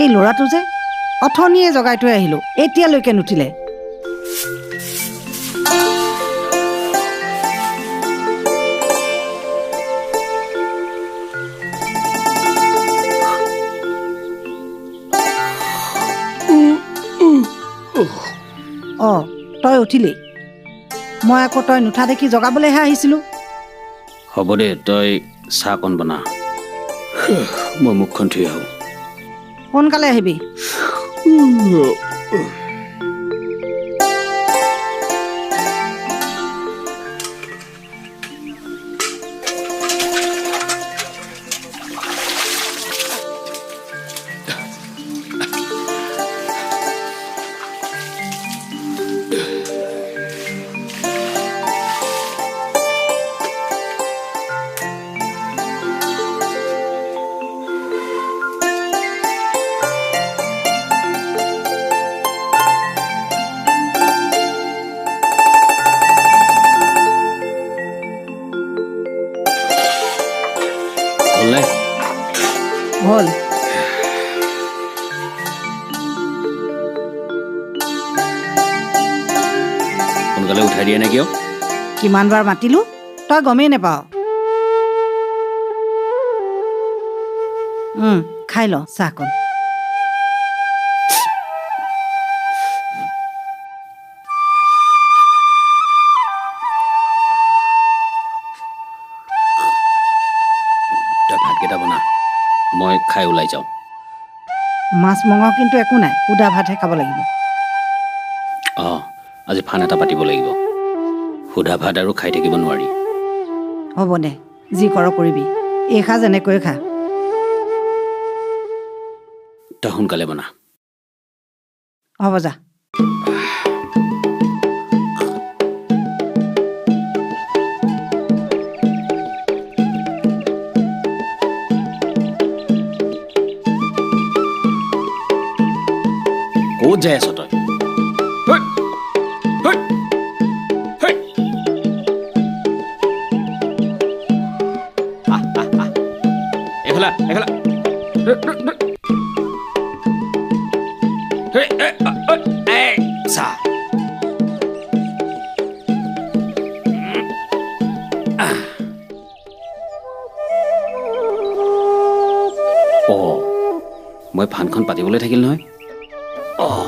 এই ল'ৰাটো যে অথনিয়ে জগাই থৈ আহিলোঁ, এতিয়ালৈকে নুঠিলে। অঁ, তই উঠিলি? মই আকৌ তই নুঠা দেখি জগাবলৈহে আহিছিলোঁ। হ'ব দে, তই চাহ কণ বনা, মই মুখখন ধুই আহোঁ। সোনকালে আহিবি। হ'ল। সোনকালে উঠাই দিয়ে নে কিয়? কিমান বাৰ মাতিলোঁ, তই গমেই নেপাৱ। খাই ল চাহকণ। তই ভাতকেইটা বনা, মই খাই ওলাই যাওঁ। মাছ মঙহ কিন্তু একো নাই, সুদা ভাতহে খাব লাগিব। অঁ, আজি ফান এটা পাতিব লাগিব। সুদা ভাত আৰু খাই থাকিব নোৱাৰি। হ'ব দে, যি কৰ কৰিবি, এই খা যেনেকৈ খা। তই সোনকালে বনা। হ'ব যা। ক'ত যাই আছ তই? এইফালে এইফালে। চাহ অঁ, মই ফানখন পাতিবলৈ থাকিল নহয়। অঁ,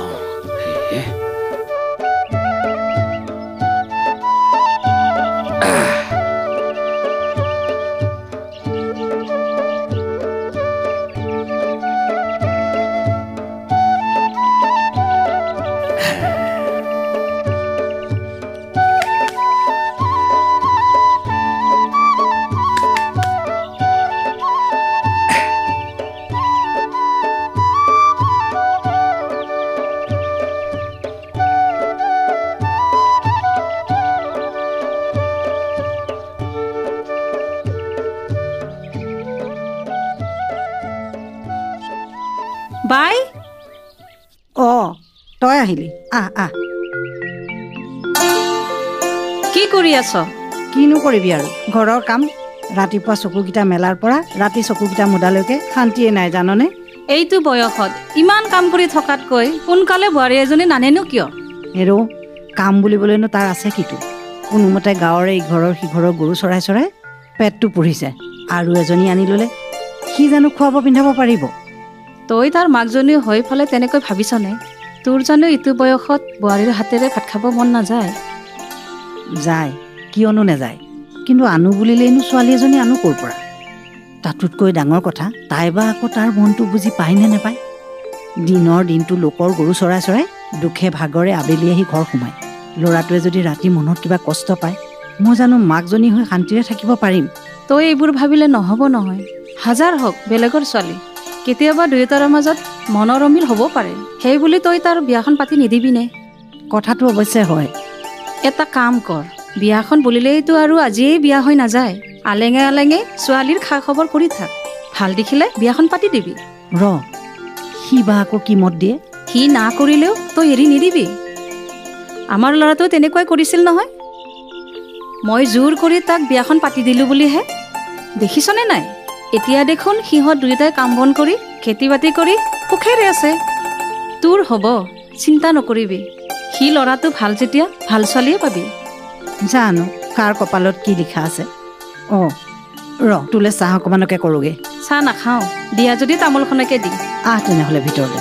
বাই। অঁ, তই আহিলি, আহ আহ। কি কৰি আছ? কিনো কৰিবি আৰু, ঘৰৰ কাম। ৰাতিপুৱা চকুকেইটা মেলাৰ পৰা ৰাতি চকুকেইটা মুদালৈকে শান্তিয়ে নাই জাননে। এইটো বয়সত ইমান কাম কৰি থকাতকৈ সোনকালে বোৱাৰী এজনী নানেনো কিয়? হেৰৌ, কাম বুলিবলৈনো তাৰ আছে কিটো। কোনোমতে গাঁৱৰে ইঘৰৰ সিঘৰৰ গৰু চৰাই চৰাই পেটটো পুৰিছে, আৰু এজনী আনি ল'লে সি জানো খুৱাব পিন্ধাব পাৰিব? তই তাৰ মাকজনী হৈ ফালে তেনেকৈ ভাবিছনে? তোৰ জানো ইটো বয়সত বোৱাৰীৰ হাতেৰে ভাত খাব মন নাযায়? যায়, কিয়নো নাযায়, কিন্তু আনো বুলিলেইনো ছোৱালী এজনী আনো ক'ৰ পৰা? তাতোতকৈ ডাঙৰ কথা, তাই বা আকৌ তাৰ মনটো বুজি পায় নে নেপায়? দিনৰ দিনটো লোকৰ গৰু চৰাই চৰাই দুখে ভাগৰে আবেলি আহি ঘৰ সোমায়। ল'ৰাটোৱে যদি ৰাতি মনত কিবা কষ্ট পায়, মই জানো মাকজনী হৈ শান্তিৰে থাকিব পাৰিম? তই এইবোৰ ভাবিলে নহ'ব নহয়। হাজাৰ হওক বেলেগৰ ছোৱালী, কেতিয়াবা দুয়োটাৰ মাজত মনৰ অমিল হ'ব পাৰে। সেই বুলি তই তাৰ বিয়াখন পাতি নিদিবিনে? কথাটো অৱশ্যে হয়। এটা কাম কৰ, বিয়াখন বুলিলেইতো আৰু আজিয়েই বিয়া হৈ নাযায়। আলেঙে আলেঙে ছোৱালীৰ খা খবৰ কৰি থাক, ভাল দেখিলে বিয়াখন পাতি দিবি। সি বা আকৌ কি মত দিয়ে? সি না কৰিলেও তই এৰি নিদিবি। আমাৰ ল'ৰাটো তেনেকুৱাই কৰিছিল নহয়। মই জোৰ কৰি তাক বিয়াখন পাতি দিলোঁ বুলিহে, দেখিছনে নাই? এতিয়া দেখোন সিহঁত দুয়োটাই কাম বন কৰি খেতি বাতি কৰি সুখেৰে আছে। তোৰ হ'ব, চিন্তা নকৰিবি। সি ল'ৰাটো ভাল যেতিয়া ভাল ছোৱালীয়ে পাবি। জানো কাৰ কপালত কি লিখা আছে। অঁ তোলে চাহ অকণমানকে কৰোঁগৈ। চাহ নাখাওঁ, দিয়া যদি তামোলখনকে দি। তেনেহ'লে ভিতৰতে।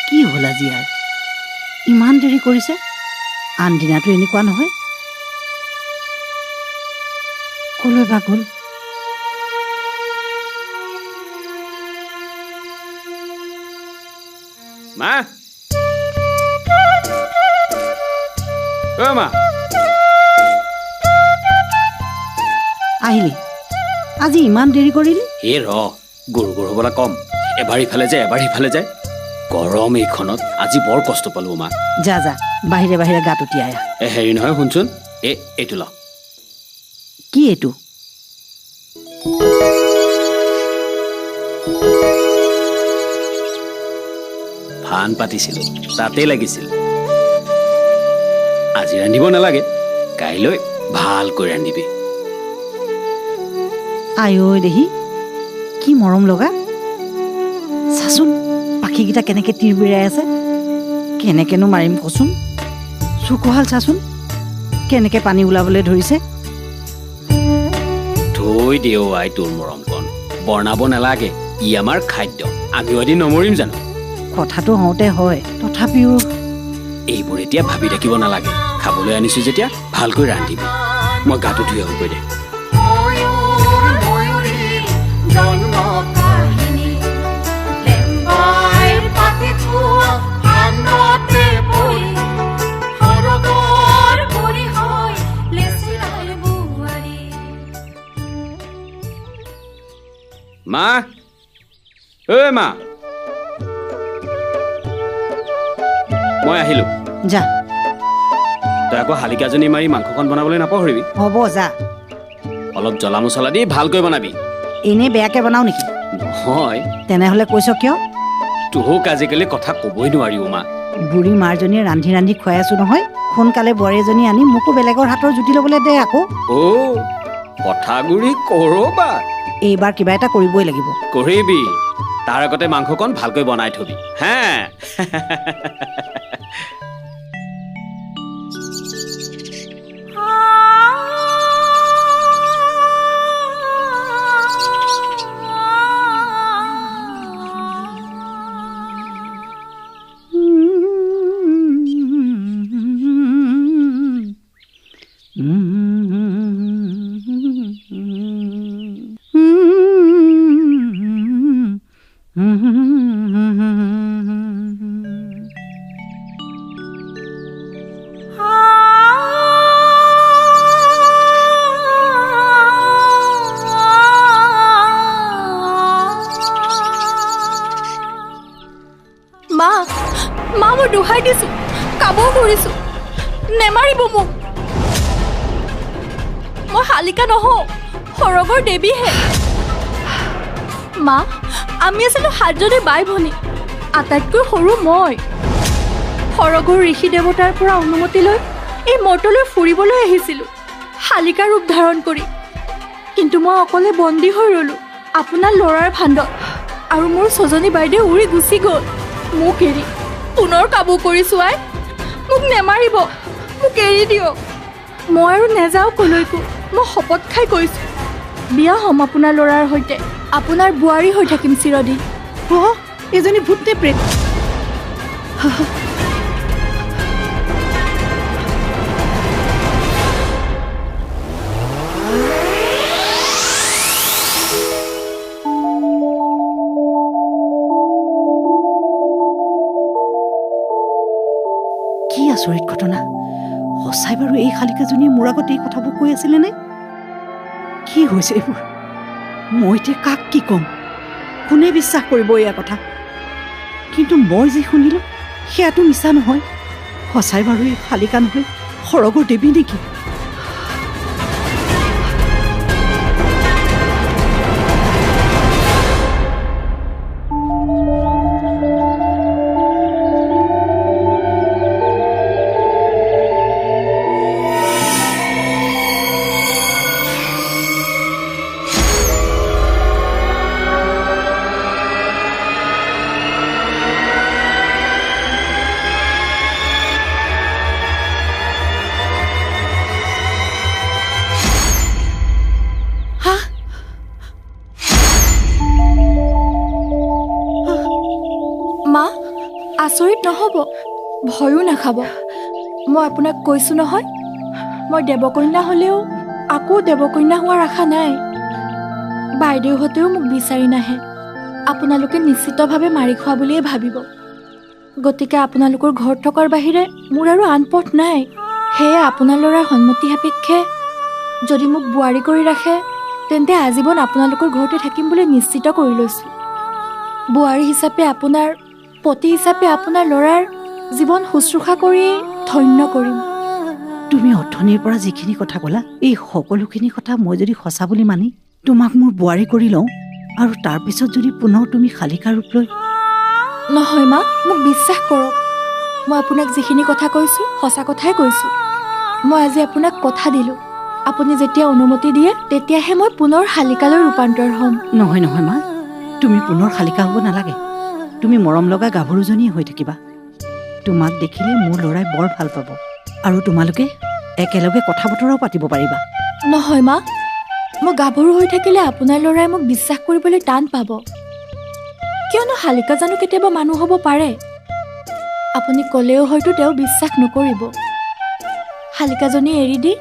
কি হ'ল আজি আৰু ইমান দেৰি কৰিছে? আন দিনাতো এনেকুৱা নহয়। কলৈ বা গ'ল? মা মা আহিলি? আজি ইমান দেৰি কৰিলি? এই গৰু হ'বলৈ কম, এবাৰ ইফালে যায় এবাৰ সিফালে যায়। গৰম এইখনত আজি বৰ কষ্ট পালো মা। যা বাহিৰে বাহিৰে গাত উটিয়াই আহ। হেৰি নহয় শুনচোন, এইটো ল। কি এইটো? ভান পাতিছিলো, তাতে লাগিছিল। আজি ৰান্ধিব নালাগে, কাইলৈ ভালকৈ ৰান্ধিবি। আই ঐ দেহি, কি মৰম লগা। চাচোন পাখিকেইটা কেনেকে তিৰবিৰাই আছে। কেনেকেনো মাৰিম কচোন। চকুহাল চাচোন কেনেকে পানী ওলাবলৈ ধৰিছে। থৈ দেও আই তোৰ মৰমকণ, বনাব নালাগে। ই আমাৰ খাদ্য, আমিও এদিন নমৰিম জানো? কথাটো হওঁতে হয়, তথাপিও এইবোৰ এতিয়া ভাবি থাকিব নালাগে। খাবলৈ আনিছো যেতিয়া ভালকৈ ৰান্ধিবি। মই গাটো ধুই আহোঁগৈ দে। মা মা, মই আহিলো। যা তই আকৌ শালিকাজনী মাৰি মাংসকণ বনাবলৈ নাপাহৰিবি। হ'ব যা। অলপ জ্বলা মছলা দি ভালকৈ বনাবি। এনেই বেয়াকে বনাও নেকি? নহয়। তেনেহ'লে কৈছ কিয়? তোক আজিকালি কথা ক'বই নোৱাৰি মা। বুঢ়ী মাৰজনীয়ে ৰান্ধি ৰান্ধি খুৱাই আছো নহয়। সোনকালে বোৱাৰী এজনী আনি মোকো বেলেগৰ হাতৰ জুতি ল'বলৈ দে আকৌ। কথাগুৰি কৰবা। এইবাৰ কিবা এটা কৰিবই লাগিব। কৰিবি, তাৰ আগতে মাংসকণ ভালকৈ বনাই থবি। হে মা মই দোহাই দিছো, কাবৌ কৰিছো, নেমাৰিব মোক। মই শালিকা নহওঁ, সৰগৰ দেৱীহে। মা, আমি আছিলো 7জনী বাই ভনী, আটাইতকৈ সৰু মই। সৰগৰ ঋষি দেৱতাৰ পৰা অনুমতি লৈ এই মৰ্তলৈ ফুৰিবলৈ আহিছিলো, শালিকা ৰূপ ধাৰণ কৰি। কিন্তু মই অকলে বন্দী হৈ ৰলো আপোনাৰ ল'ৰাৰ ফান্দত, আৰু মোৰ 6জনী বাইদেউ উৰি গুচি গ'ল মোক এৰি। পুনৰ কাবৌ কৰিছো আই, মোক নেমাৰিব, মোক এৰি দিয়ক। মই আৰু নেযাওঁ কলৈকো, মই শপত খাই কৈছো। বিয়া হ'ম আপোনাৰ ল'ৰাৰ সৈতে, আপোনাৰ বোৱাৰী হৈ থাকিম চিৰদিন। এজনী ভূত নে প্ৰেত? কি আচৰিত ঘটনা! সঁচাই বাৰু এই শালিকাজনীয়ে মোৰ আগত এই কথাবোৰ কৈ আছিলেনে? কি হৈছে এইবোৰ? মই এতিয়া কাক কি ক'ম? কোনে বিশ্বাস কৰিব এয়া কথা? কিন্তু মই যি শুনিলোঁ সেয়াতো মিছা নহয়। সঁচাই বাৰু এই শালিকা নহয় সৰগৰ দেৱী নেকি? মা, আচৰিত নহ'ব, ভয়ো নাখাব। মই আপোনাক কৈছোঁ নহয়, মই দেৱকন্যা হ'লেও আকৌ দেৱকন্যা হোৱাৰ আশা নাই। বাইদেউহঁতেও মোক বিচাৰি নাহে। আপোনালোকে নিশ্চিতভাৱে মাৰি খোৱা বুলিয়েই ভাবিব। গতিকে আপোনালোকৰ ঘৰত থকাৰ বাহিৰে মোৰ আৰু আন পথ নাই। সেয়ে আপোনাৰ ল'ৰাৰ সন্মতি সাপেক্ষে যদি মোক বোৱাৰী কৰি ৰাখে, তেন্তে আজীৱন আপোনালোকৰ ঘৰতে থাকিম বুলি নিশ্চিত কৰি লৈছোঁ। বোৱাৰী হিচাপে আপোনাৰ, পতি হিচাপে আপোনাৰ ল'ৰাৰ জীৱন শুশ্ৰূষা কৰি ধন্য কৰিম। তুমি অথনিৰ পৰা যিখিনি কথা ক'লা, এই সকলোখিনি কথা মই যদি সঁচা বুলি মানি তোমাক মোৰ বোৱাৰী কৰি লওঁ, আৰু তাৰপিছত যদি পুনৰ তুমি শালিকা ৰূপ লৈ... নহয় মা, মোক বিশ্বাস কৰক। মই আপোনাক যিখিনি কথা কৈছোঁ সঁচা কথাই কৈছোঁ। মই আজি আপোনাক কথা দিলোঁ, আপুনি যেতিয়া অনুমতি দিয়ে তেতিয়াহে মই পুনৰ শালিকালৈ ৰূপান্তৰ হ'ম। নহয় নহয় মা, তুমি পুনৰ শালিকা হ'ব নালাগে। তুমি মৰম লগা গাভৰুজনীয়ে হৈ থাকিবা। তোমাক দেখিলে মোৰ ল'ৰাই বৰ ভাল পাব, আৰু তোমালোকে একেলগে কথা বতৰাও পাতিব পাৰিবা। নহয় মা, মই গাভৰু হৈ থাকিলে আপোনাৰ ল'ৰাই মোক বিশ্বাস কৰিবলৈ টান পাব। কিয়নো শালিকা জানো কেতিয়াবা মানুহ হ'ব পাৰে? আপুনি ক'লেও হয়তো তেওঁ বিশ্বাস নকৰিব। শালিকাজনী এৰি দি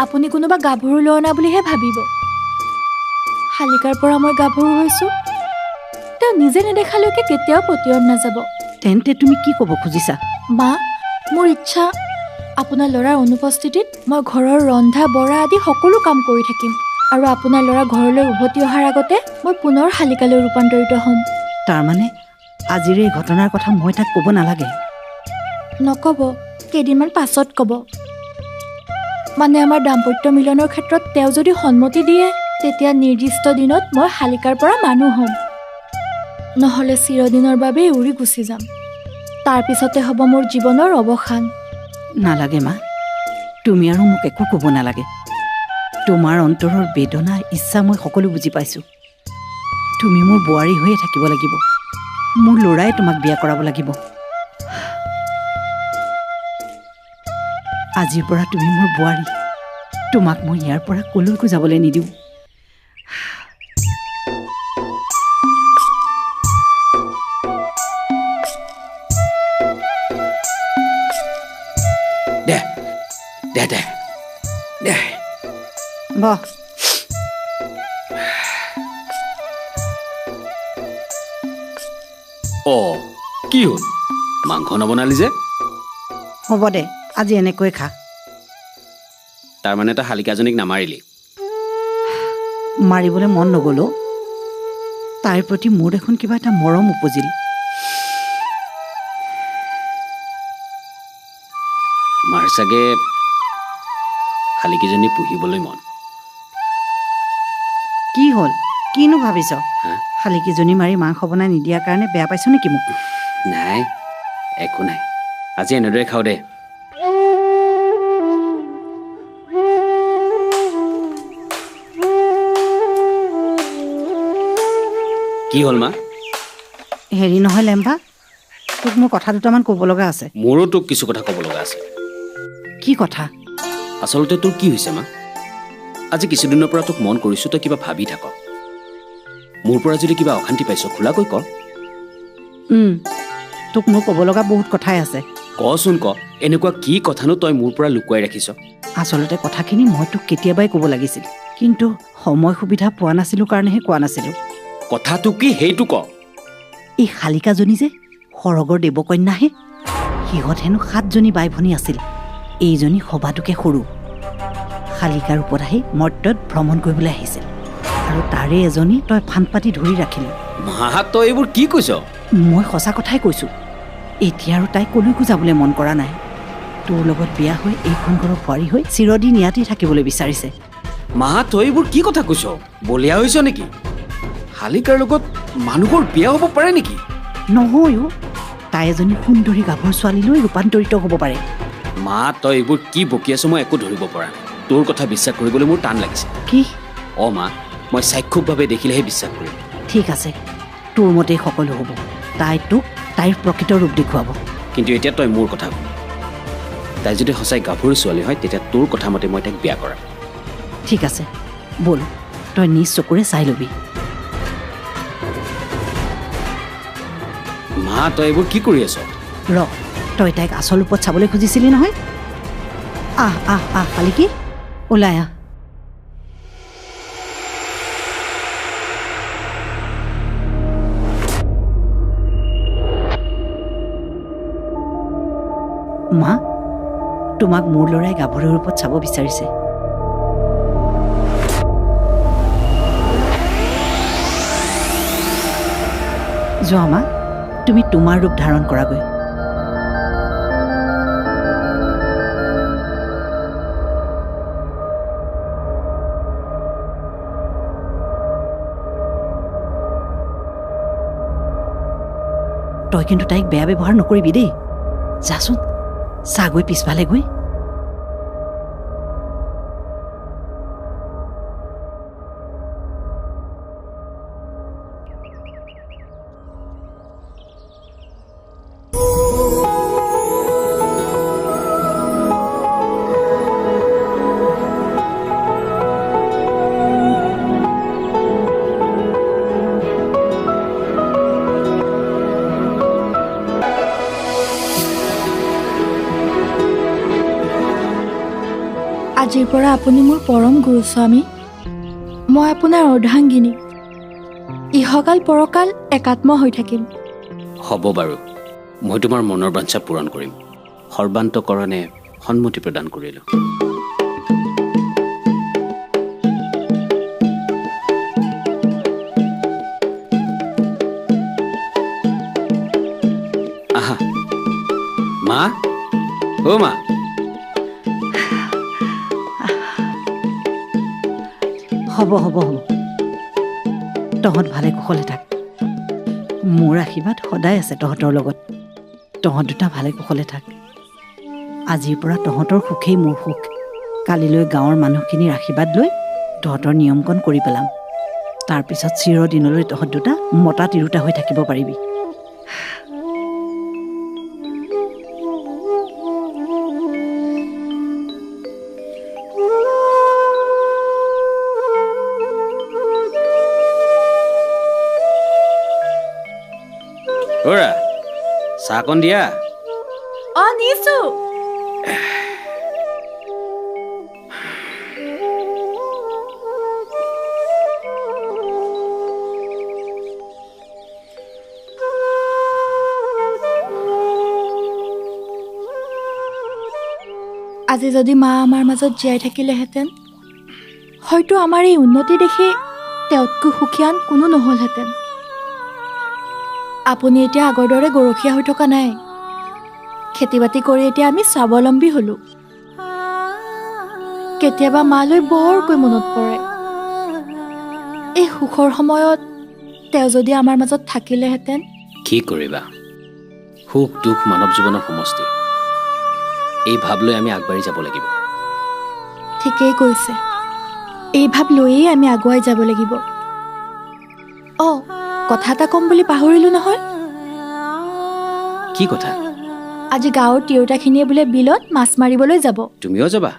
আপুনি কোনোবা গাভৰু লৈ অনা বুলিহে ভাবিব। শালিকাৰ পৰা মই গাভৰু হৈছোঁ, তেওঁ নিজে নেদেখালৈকে কেতিয়াও পতিয়ন নাযাব। তেন্তে তুমি কি ক'ব খুজিছা? মা, মোৰ ইচ্ছা আপোনাৰ ল'ৰাৰ অনুপস্থিতিত মই ঘৰৰ ৰন্ধা বঢ়া আদি সকলো কাম কৰি থাকিম, আৰু আপোনাৰ ল'ৰা ঘৰলৈ উভতি অহাৰ আগতে মই পুনৰ শালিকালৈ ৰূপান্তৰিত হ'ম। তাৰমানে আজিৰ এই ঘটনাৰ কথা মই তাক ক'ব নালাগে? নক'ব, কেইদিনমান পাছত ক'ব। মানে আমাৰ দাম্পত্য মিলনৰ ক্ষেত্ৰত তেওঁ যদি সন্মতি দিয়ে, তেতিয়া নিৰ্দিষ্ট দিনত মই শালিকাৰ পৰা মানুহ হ'ম। নহ'লে চিৰদিনৰ বাবেই উৰি গুচি যাম। তাৰপিছতে হ'ব মোৰ জীৱনৰ অৱসান। নালাগে মা, তুমি আৰু মোক একো ক'ব নালাগে। তোমাৰ অন্তৰৰ বেদনা ইচ্ছা মই সকলো বুজি পাইছোঁ। তুমি মোৰ বোৱাৰী হৈয়ে থাকিব লাগিব। মোৰ ল'ৰাই তোমাক বিয়া কৰাব লাগিব। আজিৰ পৰা তুমি মোৰ বোৱাৰী। তোমাক মই ইয়াৰ পৰা কলৈকো যাবলৈ নিদিওঁ। দে দে দে দে বহ। কি হ'ল? মাংস নবনালি যে? হ'ব দে, আজি এনেকৈ খা। তাৰমানে তই শালিকাজনীক নামাৰিলি? মাৰিবলৈ মন নগ'ল। তাইৰ প্ৰতি মোৰ দেখোন কিবা এটা মৰম উপজিল। মাৰ চাগে শালিকীজনী পুহিবলৈ মন। কি হ'ল? কিনো ভাবিছ? হা? শালিকীজনী মাৰি মাংস বনাই নিদিয়াৰ কাৰণে বেয়া পাইছ নেকি মোক? নাই, একো নাই। আজি এনেদৰে খাওঁ দে। কি হ'ল মা? হেৰি নহয় লেম্বা, তোক মোৰ কথা দুটামান ক'ব লগা আছে। মোৰো তোক কিছু কথা ক'ব লগা আছে। কি কথা? আচলতে তোৰ কি হৈছে মা? আজি কিছুদিনৰ পৰা তোক মন কৰিছোঁ, তই কিবা ভাবি থাক। মোৰ পৰা যদি কিবা অশান্তি পাইছ খোলাকৈ ক। তোক মোৰ ক'ব লগা বহুত কথাই আছে। কচোন ক, এনেকুৱা কি কথানো তই মোৰ পৰা লুকুৱাই ৰাখিছ? আচলতে কথাখিনি মই তোক কেতিয়াবাই ক'ব লাগিছিল, কিন্তু সময় সুবিধা পোৱা নাছিলোঁ কাৰণেহে কোৱা নাছিলোঁ। কথাটো কি সেইটো ক। এই শালিকাজনী যে সৰগৰ দেৱকন্যাহে, সিহঁত হেনো 7জনী বাই ভনী আছিল। এইজনী সবাতোকে সৰু। শালিকাৰ ৰূপত আহি মৰ্ত্যত ভ্ৰমণ কৰিবলৈ আহিছিল, আৰু তাৰে এজনী তই ফান পাতি ধৰি ৰাখিলি। মা, তই এইবোৰ কি কৈছ? মই সঁচা কথাই কৈছোঁ। এতিয়া আৰু তাই কলৈকো যাবলৈ মন কৰা নাই। তোৰ লগত বিয়া হৈ এইখন ঘৰৰ বোৱাৰী হৈ চিৰদিন ইয়াতেই থাকিবলৈ বিচাৰিছে। মা, তই এইবোৰ কি কথা কৈছ? বলিয়া হৈছ নেকি? শালিকাৰ লগত মানুহৰ বিয়া হ'ব পাৰে নেকি? নহয়ো, তাই এজনী সুন্দৰী গাভৰু ছোৱালীলৈ ৰূপান্তৰিত হ'ব পাৰে। মা, তই এইবোৰ কি বকি আছ মই একো ধৰিব পৰা নাই। তোৰ কথা বিশ্বাস কৰিবলৈ মোৰ টান লাগিছে। কি? মা, মই চাক্ষুকভাৱে দেখিলেহে বিশ্বাস কৰিম। ঠিক আছে, তোৰ মতেই সকলো হ'ব। তাই তোক তাইৰ প্ৰকৃত ৰূপ দেখুৱাব। কিন্তু এতিয়া তই মোৰ কথা কবি। তাই যদি সঁচাই গাভৰু ছোৱালী হয়, তেতিয়া তোৰ কথা মতে মই তাইক বিয়া কৰাম। ঠিক আছে, ব'ল তই নিজ চকুৰে চাই ল'বি। মা, তই এইবোৰ কি কৰি আছ? তই তাইক আচল ৰূপত চাবলৈ খুজিছিলি নহয়। আহ আহ আহ শালিকি, ওলাই আহ। মা, তোমাক মোৰ ল'ৰাই গাভৰুৰ ৰূপত চাব বিচাৰিছে। যোৱা মা, তুমি তোমাৰ ৰূপ ধাৰণ কৰাগৈ। তই কিন্তু তাইক বেয়া ব্যৱহাৰ নকৰিবি দেই। যাচোন, চা গৈ পিছফালে গৈ। আজিৰ পৰা আপুনি মোৰ পৰম গুৰুস্বামী, মই আপোনাৰ অৰ্ধাংগিনী। ইহকাল পৰকাল একাত্ম হৈ থাকিম। হ'ব বাৰু, মই তোমাৰ মনৰ বাঞ্ছা পূৰণ কৰিম। সৰ্বান্তকৰণে সন্মতি প্ৰদান কৰিলোঁ। আহা মা, অ' মা। হ'ব হ'ব হ'ব, তহঁত ভালে কুশলে থাক। মোৰ আশীৰ্বাদ সদায় আছে তহঁতৰ লগত। তহঁত দুটা ভালে কুশলে থাক। আজিৰ পৰা তহঁতৰ সুখেই মোৰ সুখ। কালিলৈ গাঁৱৰ মানুহখিনিৰ আশীৰ্বাদ লৈ তহঁতৰ নিয়মকণ কৰি পেলাম। তাৰপিছত চিৰদিনলৈ তহঁত দুটা মতা তিৰোতা হৈ থাকিব পাৰিবি। অ'ৰা, চাহকণ দিয়া। নিছো। আজি যদি মা আমাৰ মাজত জীয়াই থাকিলেহেঁতেন, হয়তো আমাৰ এই উন্নতি দেখি তেওঁতকৈ সুখীয়ান কোনো নহ'লহেঁতেন। আপুনি এতিয়া আগৰ দৰে গৰখীয়া হৈ থকা নাই। খেতি বাতি কৰি এতিয়া আমি স্বাৱলম্বী হ'লোঁ। কেতিয়াবা মালৈ বৰকৈ মনত পৰে। এই সুখৰ সময়ত তেওঁ যদি আমাৰ মাজত থাকিলেহেঁতেন। কি কৰিবা, সুখ দুখ মানৱ জীৱনৰ সমষ্টি। এই ভাৱ লৈ আমি আগবাঢ়ি যাব লাগিব। ঠিকেই কৈছে, এই ভাৱ লৈয়ে আমি আগুৱাই যাব লাগিব। কথা এটা ক'ম বুলি পাহৰিলোঁ নহয়। কি কথা? আজি গাঁৱৰ তিৰোতাখিনিয়ে বোলে বিলত মাছ মাৰিবলৈ যাব। তুমিও যাবা?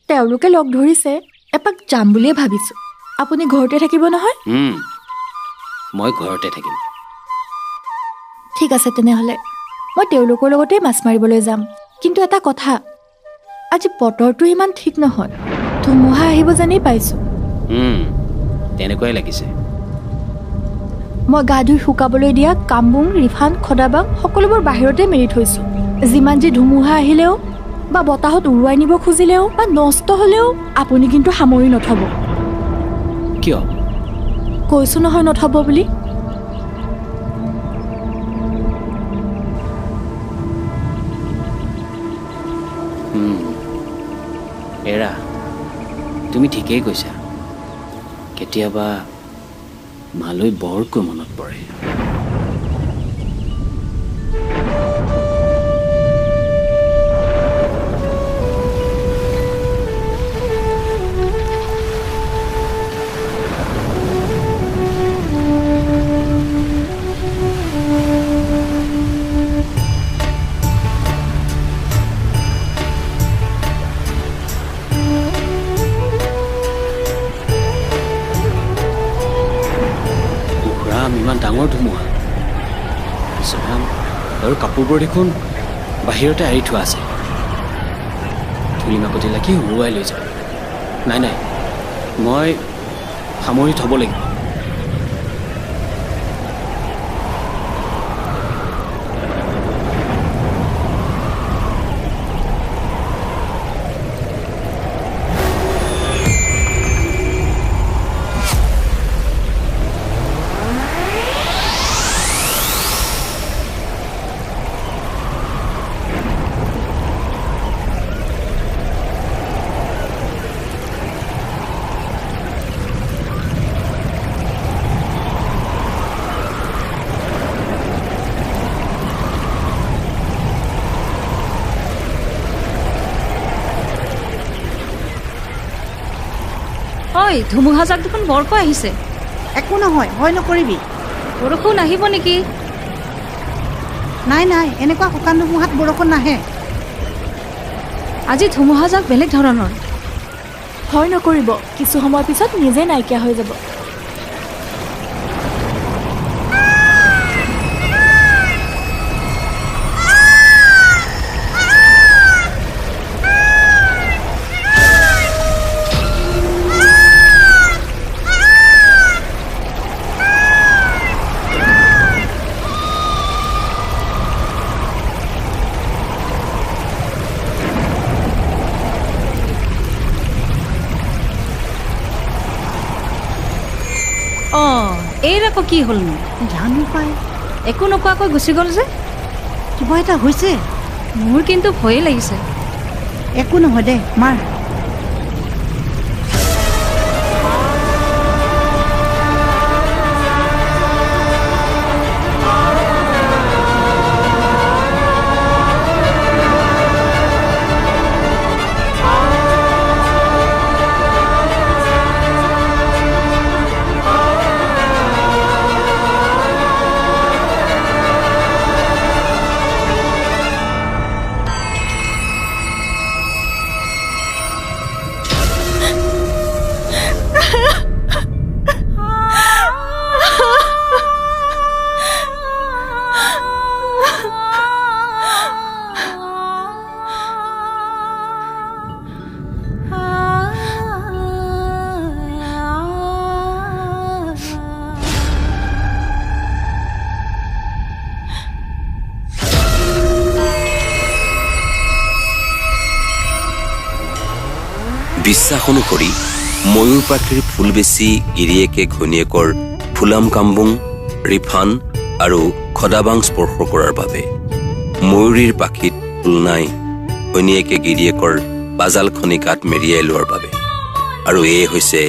তেওঁলোকে লগ ধৰিছে। এপাক যাম বুলিয়ে ভাবিছোঁ। আপুনি ঘৰতে থাকিব নহয়? মই ঘৰতে থাকিম। ঠিক আছে তেনেহ'লে মই তেওঁলোকৰ লগতেই মাছ মাৰিবলৈ যাম। কিন্তু এটা কথা, আজি বতৰটো ইমান ঠিক নহয়, ধুমুহা আহিব যেনেই পাইছোঁ। তেনেকুৱাই লাগিছে। মই গা ধুই শুকাবলৈ দিয়া কামবুং, ৰিফান, খদাবাং সকলোবোৰ বাহিৰতে মেলি থৈছোঁ। যিমান যি ধুমুহা আহিলেও বা বতাহত উৰুৱাই নিব খুজিলেও বা নষ্ট হ'লেও আপুনি কিন্তু সামৰি নথব। কিয়? কৈছোঁ নহয় নথব বুলি। এৰা, তুমি ঠিকেই কৈছা। কেতিয়াবা মালৈ বৰকৈ মনত পৰে। ইমান ডাঙৰ ধুমুহা, আৰু কাপোৰবোৰ দেখোন বাহিৰতে এৰি থোৱা আছে। ধূলি মাকতি লাগি উৰুৱাই লৈ যাব। নাই নাই, মই সামৰি থ'ব লাগিব। ঐ, ধুমুহাজাক দেখোন বৰকৈ আহিছে। একো নহয়, ভয় নকৰিবি। বৰষুণ আহিব নেকি? নাই নাই, এনেকুৱা শুকান ধুমুহাত বৰষুণ নাহে। আজি ধুমুহাজাক বেলেগ ধৰণৰ। ভয় নকৰিব, কিছু সময়ৰ পিছত নিজে নাইকিয়া হৈ যাব। এইৰ আকৌ কি হ'লনো? জানো পাই, একো নোকোৱাকৈ গুচি গ'ল যে। কিবা এটা হৈছে। মোৰ কিন্তু ভয়ে লাগিছে। একো নহয় দে, মাৰ। বিশ্বাস অনুসৰি ময়ূৰ পাখিৰ ফুল বেছি গিৰিয়েকে ঘৈণীয়েকৰ ফুলাম কাম্বুং, ৰিফান আৰু খদাবাং স্পৰ্শ কৰাৰ বাবে। ময়ূৰীৰ পাখিত ফুল নাই ঘৈণীয়েকে গিৰিয়েকৰ বাজালখনি গাত মেৰিয়াই লোৱাৰ বাবে। আৰু এয়ে হৈছে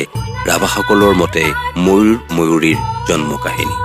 ৰাভাসকলৰ মতে ময়ূৰ ময়ূৰীৰ জন্ম কাহিনী।